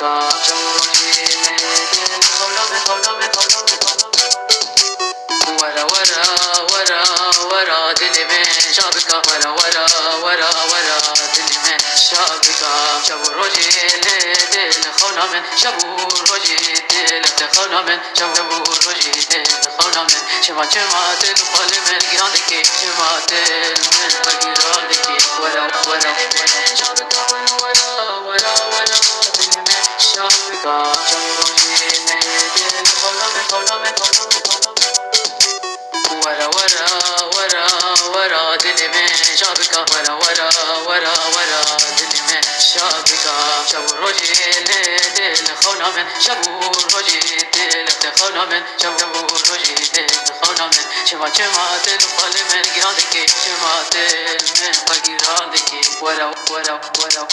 شابكا شوروجي ورا ورا ورا ورا دل میں شابكا ورا ورا ورا ورا دل میں شابكا شوروجي دل خونا من شوروجي دل خونا من شوروجي دل خونا من شما دل قال من گراندکی شما دل من بگراندکی ورا ورا شابكا ورا ورا ورا دل میں شابكا شوروجي دل خونا من ورا ورا ورا ورا دل میں شابكا ورا ورا ورا ورا دل میں شابكا شوروجي دل خونا من شوروجي دل خونا من شوروجي دل خونا من شما دل قال من گراندکی شما دل من بگراندکی ورا ورا ورا